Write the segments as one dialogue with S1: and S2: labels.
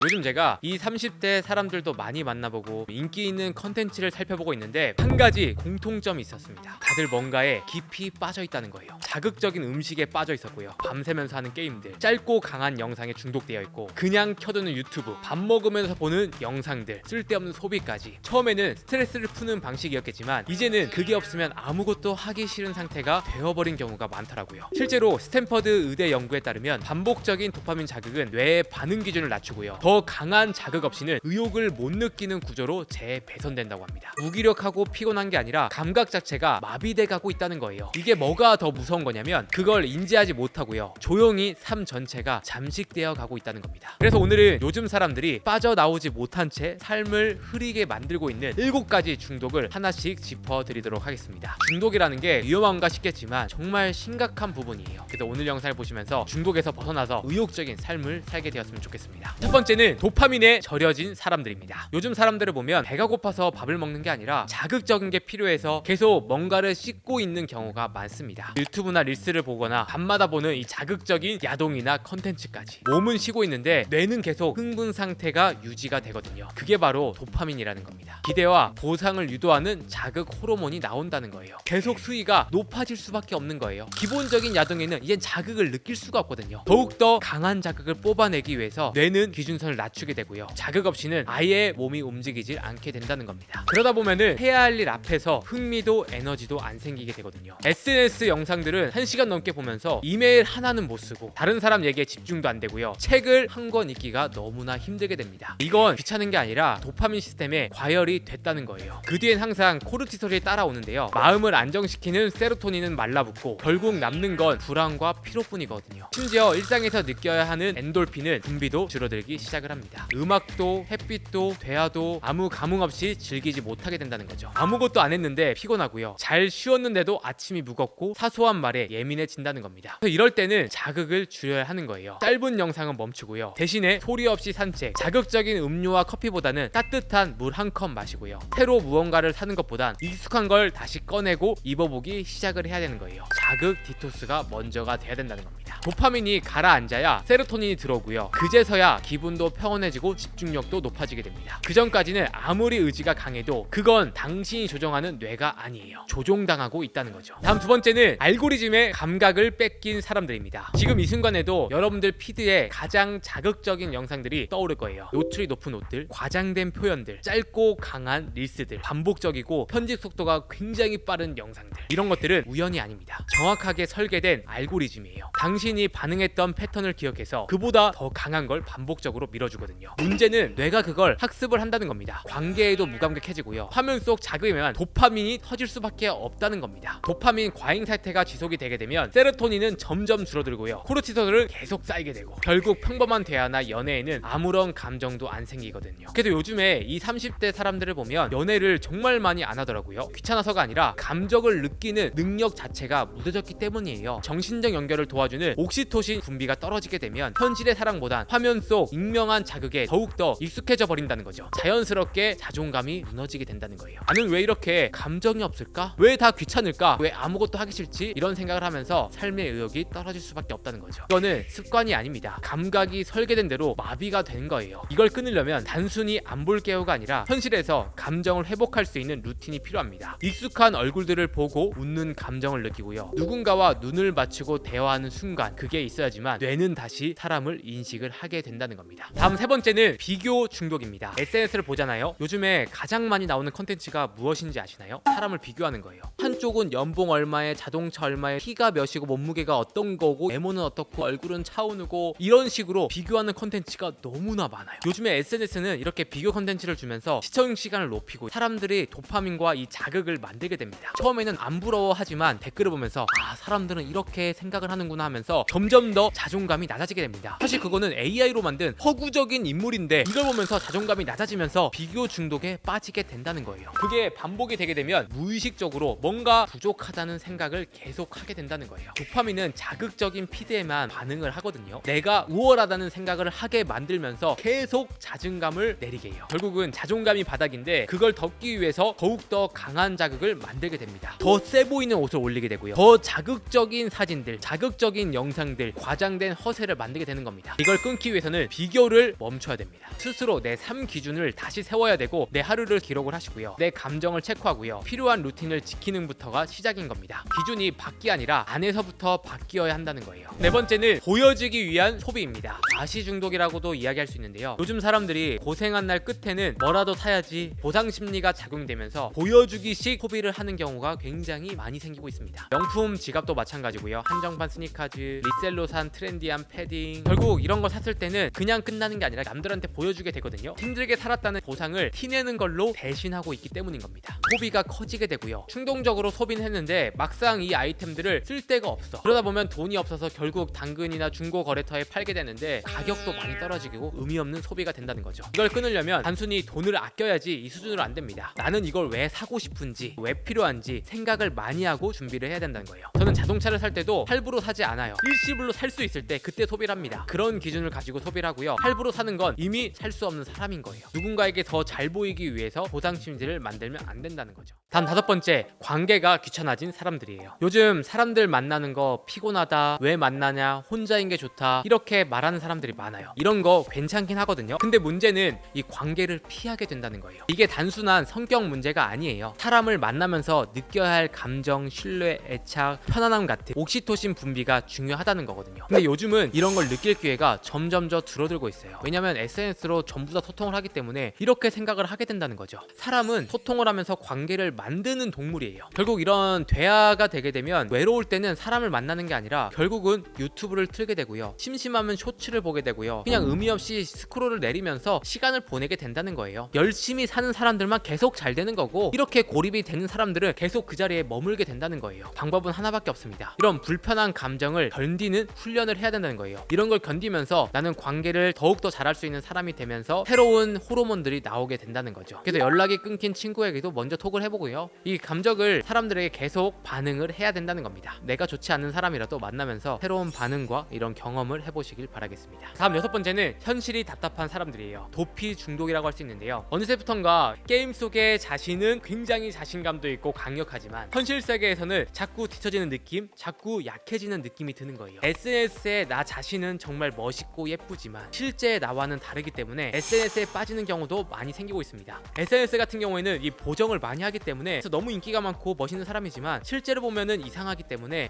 S1: 요즘 제가 이 30대 사람들도 많이 만나보고 인기 있는 컨텐츠를 살펴보고 있는데 한 가지 공통점이 있었습니다. 다들 뭔가에 깊이 빠져 있다는 거예요. 자극적인 음식에 빠져 있었고요. 밤새면서 하는 게임들, 짧고 강한 영상에 중독되어 있고, 그냥 켜두는 유튜브, 밥 먹으면서 보는 영상들, 쓸데없는 소비까지. 처음에는 스트레스를 푸는 방식이었겠지만 이제는 그게 없으면 아무것도 하기 싫은 상태가 되어버린 경우가 많더라고요. 실제로 스탠퍼드 의대 연구에 따르면 반복적인 도파민 자극은 뇌의 반응 기준을 낮추고요. 더 강한 자극 없이는 의욕을 못 느끼는 구조로 재배선된다고 합니다. 무기력하고 피곤한 게 아니라 감각 자체가 마비돼 가고 있다는 거예요. 이게 뭐가 더 무서운 거냐면 그걸 인지하지 못하고요. 조용히 삶 전체가 잠식되어 가고 있다는 겁니다. 그래서 오늘은 요즘 사람들이 빠져나오지 못한 채 삶을 흐리게 만들고 있는 7가지 중독을 하나씩 짚어드리도록 하겠습니다. 중독이라는 게 위험한가 싶겠지만 정말 심각한 부분이에요. 그래서 오늘 영상을 보시면서 중독에서 벗어나서 의욕적인 삶을 살게 되었으면 좋겠습니다. 첫 번째는 도파민에 절여진 사람들입니다. 요즘 사람들을 보면 배가 고파서 밥을 먹는 게 아니라 자극적인 게 필요해서 계속 뭔가를 씹고 있는 경우가 많습니다. 유튜브나 릴스를 보거나 밤마다 보는 이 자극적인 야동이나 컨텐츠까지 몸은 쉬고 있는데 뇌는 계속 흥분 상태가 유지가 되거든요. 그게 바로 도파민이라는 겁니다. 기대와 보상을 유도하는 자극 호르몬이 나온다는 거예요. 계속 수위가 높아질 수밖에 없는 거예요. 기본적인 야동에는 이젠 자극을 느낄 수가 없거든요. 더욱더 강한 자극을 뽑아내기 위해서 뇌는 기준선을 낮추게 되고요. 자극 없이는 아예 몸이 움직이질 않게 된다는 겁니다. 그러다 보면은 해야 할 일 앞에서 흥미도 에너지도 안 생기게 되거든요. SNS 영상들은 1시간 넘게 보면서 이메일 하나는 못 쓰고 다른 사람 얘기에 집중도 안 되고요. 책을 한 권 읽기가 너무나 힘들게 됩니다. 이건 귀찮은 게 아니라 도파민 시스템에 과열이 됐다는 거예요. 그 뒤엔 항상 코르티솔이 따라오는데요. 마음을 안정시키는 세로토닌은 말라붙고 결국 남는 건 불안과 피로뿐이거든요. 심지어 일상에서 느껴야 하는 엔돌핀은 분비도 줄어들기 시작을 합니다. 음악도 햇빛도 대화도 아무 감흥 없이 즐기지 못하게 된다는 거죠. 아무것도 안 했는데 피곤하고요. 잘 쉬었는데도 아침이 무겁고 사소한 말에 예민해진다는 겁니다. 그래서 이럴 때는 자극을 줄여야 하는 거예요. 짧은 영상은 멈추고요. 대신에 소리 없이 산책, 자극적인 음료와 커피보다는 따뜻한 물 한 컵 마시고요. 새로 무언가를 사는 것보단 익숙한 걸 다시 꺼내고 입어보기 시작을 해야 되는 거예요. 자극 디토스가 먼저가 돼야 된다는 겁니다. 도파민이 가라앉아야 세로토닌이 들어오고요. 그제서야 기분도 평온해지고 집중력도 높아지게 됩니다. 그 전까지는 아무리 의지가 강해도 그건 당신이 조정하는 뇌가 아니에요. 조종당하고 있다는 거죠. 다음 두 번째는 알고리즘의 감각을 뺏긴 사람들입니다. 지금 이 순간에도 여러분들 피드에 가장 자극적인 영상들이 떠오를 거예요. 노출이 높은 옷들, 과장된 표현들, 짧고 강한 릴스들, 반복적이고 편집 속도가 굉장히 빠른 영상들, 이런 것들은 우연이 아닙니다. 정확하게 설계된 알고리즘이에요. 당신이 반응했던 패턴을 기억해서 그보다 더 강한 걸 반복적으로 밀어주거든요. 문제는 뇌가 그걸 학습을 한다는 겁니다. 관계에도 무감각해지고요. 화면 속 자극이면 도파민이 터질 수밖에 없다는 겁니다. 도파민 과잉 상태가 지속이 되게 되면 세로토닌은 점점 줄어들고요. 코르티솔은 계속 쌓이게 되고 결국 평범한 대화나 연애에는 아무런 감정도 안 생기거든요. 그래도 요즘에 이 30대 사람들을 보면 연애를 정말 많이 안 하더라고요. 귀찮아서가 아니라 감정을 느끼는 능력 자체가 무뎌졌기 때문이에요. 정신적 연결을 도와주는 옥시토신 분비가 떨어지게 되면 현실의 사랑보단 화면 속 익명한 자극에 더욱더 익숙해져 버린다는 거죠. 자연스럽게 자존감이 무너지게 된다는 거예요. 나는 왜 이렇게 감정이 없을까? 왜 다 귀찮을까? 왜 아무것도 하기 싫지? 이런 생각을 하면서 삶의 의욕이 떨어질 수밖에 없다는 거죠. 이거는 습관이 아닙니다. 감각이 설계된 대로 마비가 된 거예요. 이걸 끊으려면 단순히 안 볼게요가 아니라 현실에서 감정을 회복할 수 있는 루틴이 필요합니다. 익숙한 얼굴들을 보고 웃는 감정을 느끼고요. 누군가와 눈을 맞추고 대화하는 순간 그게 있어야지만 뇌는 다시 사람을 인식을 하게 된다는 겁니다. 다음 세 번째는 비교 중독입니다. SNS를 보잖아요. 요즘에 가장 많이 나오는 컨텐츠가 무엇인지 아시나요? 사람을 비교하는 거예요. 한쪽은 연봉 얼마에, 자동차 얼마에, 키가 몇이고 몸무게가 어떤 거고, 외모는 어떻고, 얼굴은 차은우고, 이런 식으로 비교하는 컨텐츠가 너무나 많아요. 요즘에 SNS는 이렇게 비교 컨텐츠를 주면서 시청 시간을 높이고 사람들이 도파민과 이 자극을 만들게 됩니다. 처음에는 안 부러워하지만 댓글을 보면서 사람들은 이렇게 생각을 하는구나 하면서 점점 더 자존감이 낮아지게 됩니다. 사실 그거는 AI로 만든 허구적인 인물인데 이걸 보면서 자존감이 낮아지면서 비교 중독에 빠지게 된다는 거예요. 그게 반복이 되게 되면 무의식적으로 뭔가 뭔가 부족하다는 생각을 계속 하게 된다는 거예요. 도파민은 자극적인 피드에만 반응을 하거든요. 내가 우월하다는 생각을 하게 만들면서 계속 자존감을 내리게 해요. 결국은 자존감이 바닥인데 그걸 덮기 위해서 더욱더 강한 자극을 만들게 됩니다. 더 세 보이는 옷을 올리게 되고요. 더 자극적인 사진들, 자극적인 영상들, 과장된 허세를 만들게 되는 겁니다. 이걸 끊기 위해서는 비교를 멈춰야 됩니다. 스스로 내 삶 기준을 다시 세워야 되고 내 하루를 기록을 하시고요. 내 감정을 체크하고요. 필요한 루틴을 지키는 부터가 시작인 겁니다. 기준이 밖이 아니라 안에서부터 바뀌어야 한다는 거예요. 네 번째는 보여지기 위한 소비입니다. 과시 중독이라고도 이야기할 수 있는데요. 요즘 사람들이 고생한 날 끝에는 뭐라도 사야지 보상 심리가 작용되면서 보여주기식 소비를 하는 경우가 굉장히 많이 생기고 있습니다. 명품 지갑도 마찬가지고요. 한정판 스니커즈, 리셀로 산 트렌디한 패딩, 결국 이런 거 샀을 때는 그냥 끝나는 게 아니라 남들한테 보여주게 되거든요. 힘들게 살았다는 보상을 티내는 걸로 대신하고 있기 때문인 겁니다. 소비가 커지게 되고요. 충동적으로 소비는 했는데 막상 이 아이템들을 쓸 데가 없어. 그러다 보면 돈이 없어서 결국 당근이나 중고 거래터에 팔게 되는데 가격도 많이 떨어지고 의미 없는 소비가 된다는 거죠. 이걸 끊으려면 단순히 돈을 아껴야지 이 수준으로 안 됩니다. 나는 이걸 왜 사고 싶은지, 왜 필요한지 생각을 많이 하고 준비를 해야 된다는 거예요. 저는 자동차를 살 때도 할부로 사지 않아요. 일시불로 살 수 있을 때 그때 소비를 합니다. 그런 기준을 가지고 소비를 하고요. 할부로 사는 건 이미 살 수 없는 사람인 거예요. 누군가에게 더 잘 보이기 위해서 보상 심리를 만들면 안 된다는 거죠. 다음 다섯 번째, 관계가 귀찮아진 사람들이에요. 요즘 사람들 만나는 거 피곤하다, 왜 만나냐, 혼자인 게 좋다 이렇게 말하는 사람들이 많아요. 이런 거 괜찮긴 하거든요. 근데 문제는 이 관계를 피하게 된다는 거예요. 이게 단순한 성격 문제가 아니에요. 사람을 만나면서 느껴야 할 감정, 신뢰, 애착, 편안함 같은 옥시토신 분비가 중요하다는 거거든요. 근데 요즘은 이런 걸 느낄 기회가 점점 더 줄어들고 있어요. 왜냐면 SNS로 전부 다 소통을 하기 때문에 이렇게 생각을 하게 된다는 거죠. 사람은 소통을 하면서 관계를 만드는 동물이에요. 결국 이런 대화가 되게 되면 외로울 때는 사람을 만나는 게 아니라 결국은 유튜브를 틀게 되고요. 심심하면 쇼츠를 보게 되고요. 그냥 의미 없이 스크롤을 내리면서 시간을 보내게 된다는 거예요. 열심히 사는 사람들만 계속 잘 되는 거고 이렇게 고립이 되는 사람들은 계속 그 자리에 머물게 된다는 거예요. 방법은 하나밖에 없습니다. 이런 불편한 감정을 견디는 훈련을 해야 된다는 거예요. 이런 걸 견디면서 나는 관계를 더욱더 잘할 수 있는 사람이 되면서 새로운 호르몬들이 나오게 된다는 거죠. 그래서 연락이 끊긴 친구에게도 먼저 톡을 해보고요. 이 감정을 사람들에게 계속 반응을 해야 된다는 겁니다. 내가 좋지 않은 사람이라도 만나면서 새로운 반응과 이런 경험을 해보시길 바라겠습니다. 다음 여섯 번째는 현실이 답답한 사람들이에요. 도피 중독이라고 할 수 있는데요. 어느새부턴가 게임 속의 자신은 굉장히 자신감도 있고 강력하지만 현실 세계에서는 자꾸 뒤처지는 느낌, 자꾸 약해지는 느낌이 드는 거예요. SNS에 나 자신은 정말 멋있고 예쁘지만 실제 나와는 다르기 때문에 SNS에 빠지는 경우도 많이 생기고 있습니다. SNS 같은 경우에는 이 보정을 많이 하기 때문에 너무 인기가 많고 멋있는 사람이지만 실제로 보면은 이상하기 때문에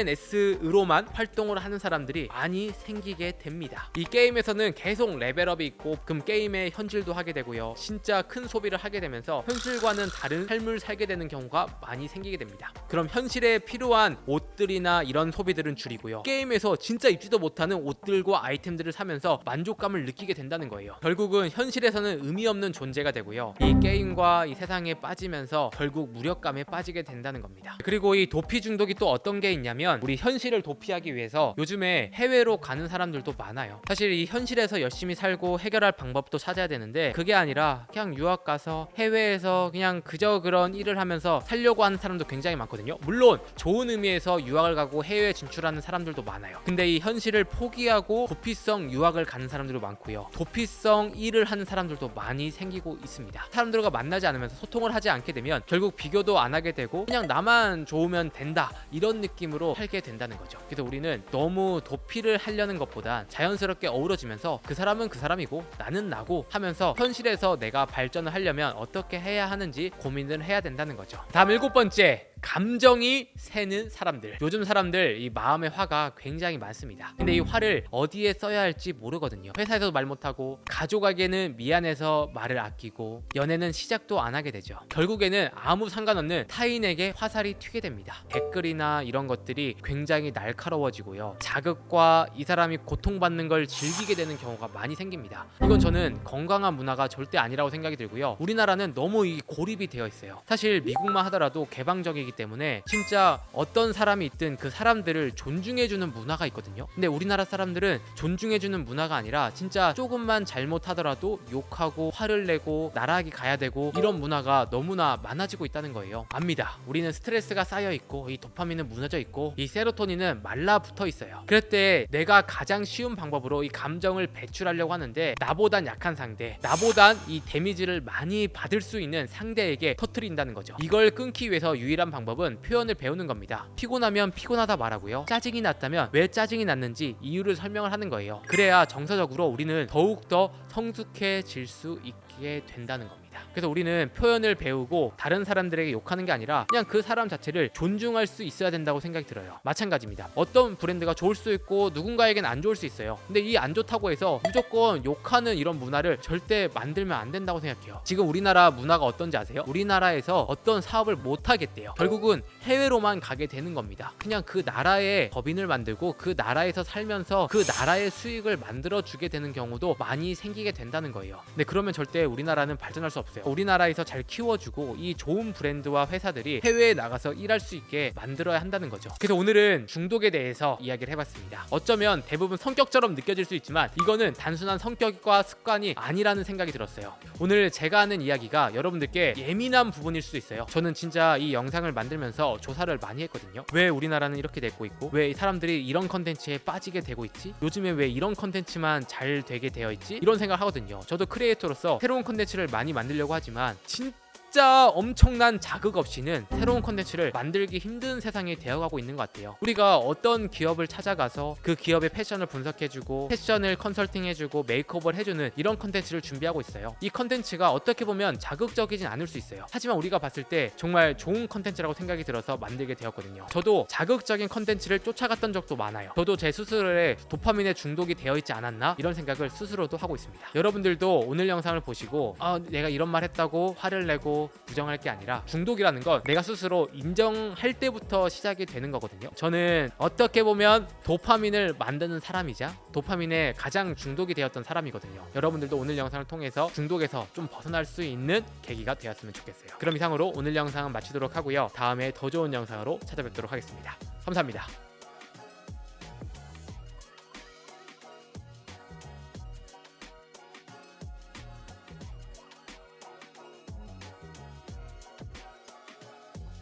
S1: SNS로만 활동을 하는 사람들이 많이 생기게 됩니다. 이 게임에서는 계속 레벨업이 있고 그럼 게임의 현질도 하게 되고요. 진짜 큰 소비를 하게 되면서 현실과는 다른 삶을 살게 되는 경우가 많이 생기게 됩니다. 그럼 현실에 필요한 옷들이나 이런 소비들은 줄이고요. 게임에서 진짜 입지도 못하는 옷들과 아이템들을 사면서 만족감을 느끼게 된다는 거예요. 결국은 현실에서는 의미 없는 존재가 되고요. 이 게임과 이 세상에 빠지면서 결국 무력감에 빠지게 된다는 겁니다. 그리고 이 도피 중독이 또 어떤 게 있냐면 우리 현실을 도피하기 위해서 요즘에 해외로 가는 사람들도 많아요. 사실 이 현실에서 열심히 살고 해결할 방법도 찾아야 되는데 그게 아니라 그냥 유학 가서 해외에서 그냥 그저 그런 일을 하면서 살려고 하는 사람도 굉장히 많거든요. 물론 좋은 의미에서 유학을 가고 해외에 진출하는 사람들도 많아요. 근데 이 현실을 포기하고 도피성 유학을 가는 사람들도 많고요. 도피성 일을 하는 사람들도 많이 생기고 있습니다. 사람들과 만나지 않으면서 소통을 하지 않게 되면 결국 비교도 안 하게 되고 그냥 나만 좋으면 된다 이런 느낌으로 살게 된다는 거죠. 그래서 우리는 너무 도피를 하려는 것보다 자연스럽게 어우러지면서 그 사람은 그 사람이고 나는 나고 하면서 현실에서 내가 발전을 하려면 어떻게 해야 하는지 고민을 해야 된다는 거죠. 다음 일곱 번째, 감정이 새는 사람들. 요즘 사람들 이 마음의 화가 굉장히 많습니다. 근데 이 화를 어디에 써야 할지 모르거든요. 회사에서도 말 못하고 가족에게는 미안해서 말을 아끼고 연애는 시작도 안 하게 되죠. 결국에는 아무 상관없는 타인에게 화살이 튀게 됩니다. 댓글이나 이런 것들이 굉장히 날카로워지고요. 자극과 이 사람이 고통받는 걸 즐기게 되는 경우가 많이 생깁니다. 이건 저는 건강한 문화가 절대 아니라고 생각이 들고요. 우리나라는 너무 이 고립이 되어 있어요. 사실 미국만 하더라도 개방적이기 문화이기 때문에 진짜 어떤 사람이 있든 그 사람들을 존중해주는 문화가 있거든요. 근데 우리나라 사람들은 존중해주는 문화가 아니라 진짜 조금만 잘못하더라도 욕하고 화를 내고 나락이 가야 되고 이런 문화가 너무나 많아지고 있다는 거예요. 압니다. 우리는 스트레스가 쌓여 있고 이 도파민은 무너져 있고 이 세로토닌은 말라붙어 있어요. 그럴 때 내가 가장 쉬운 방법으로 이 감정을 배출하려고 하는데 나보단 약한 상대, 나보단 이 데미지를 많이 받을 수 있는 상대에게 터뜨린다는 거죠. 이걸 끊기 위해서 유일한 방법은 표현을 배우는 겁니다. 피곤하면 피곤하다 말하고요. 짜증이 났다면 왜 짜증이 났는지 이유를 설명을 하는 거예요. 그래야 정서적으로 우리는 더욱더 성숙해질 수 있게 된다는 겁니다. 그래서 우리는 표현을 배우고 다른 사람들에게 욕하는 게 아니라 그냥 그 사람 자체를 존중할 수 있어야 된다고 생각이 들어요. 마찬가지입니다. 어떤 브랜드가 좋을 수 있고 누군가에겐 안 좋을 수 있어요. 근데 이 안 좋다고 해서 무조건 욕하는 이런 문화를 절대 만들면 안 된다고 생각해요. 지금 우리나라 문화가 어떤지 아세요? 우리나라에서 어떤 사업을 못 하겠대요. 결국은 해외로만 가게 되는 겁니다. 그냥 그 나라의 법인을 만들고 그 나라에서 살면서 그 나라의 수익을 만들어 주게 되는 경우도 많이 생기게 된다는 거예요. 근데 그러면 절대 우리나라는 발전할 수 없어요. 우리나라에서 잘 키워주고 이 좋은 브랜드와 회사들이 해외에 나가서 일할 수 있게 만들어야 한다는 거죠. 그래서 오늘은 중독에 대해서 이야기를 해봤습니다. 어쩌면 대부분 성격처럼 느껴질 수 있지만 이거는 단순한 성격과 습관이 아니라는 생각이 들었어요. 오늘 제가 하는 이야기가 여러분들께 예민한 부분일 수도 있어요. 저는 진짜 이 영상을 만들면서 조사를 많이 했거든요. 왜 우리나라는 이렇게 되고 있고 왜 사람들이 이런 컨텐츠에 빠지게 되고 있지? 요즘에 왜 이런 컨텐츠만 잘 되게 되어 있지? 이런 생각을 하거든요. 저도 크리에이터로서 새로운 컨텐츠를 많이 만들려고 하지만 진짜 엄청난 자극 없이는 새로운 컨텐츠를 만들기 힘든 세상이 되어가고 있는 것 같아요. 우리가 어떤 기업을 찾아가서 그 기업의 패션을 분석해주고 패션을 컨설팅해주고 메이크업을 해주는 이런 컨텐츠를 준비하고 있어요. 이 컨텐츠가 어떻게 보면 자극적이진 않을 수 있어요. 하지만 우리가 봤을 때 정말 좋은 컨텐츠라고 생각이 들어서 만들게 되었거든요. 저도 자극적인 컨텐츠를 쫓아갔던 적도 많아요. 저도 제 스스로에 도파민에 중독이 되어 있지 않았나 이런 생각을 스스로도 하고 있습니다. 여러분들도 오늘 영상을 보시고 내가 이런 말 했다고 화를 내고 부정할 게 아니라 중독이라는 건 내가 스스로 인정할 때부터 시작이 되는 거거든요. 저는 어떻게 보면 도파민을 만드는 사람이자 도파민에 가장 중독이 되었던 사람이거든요. 여러분들도 오늘 영상을 통해서 중독에서 좀 벗어날 수 있는 계기가 되었으면 좋겠어요. 그럼 이상으로 오늘 영상은 마치도록 하고요. 다음에 더 좋은 영상으로 찾아뵙도록 하겠습니다. 감사합니다.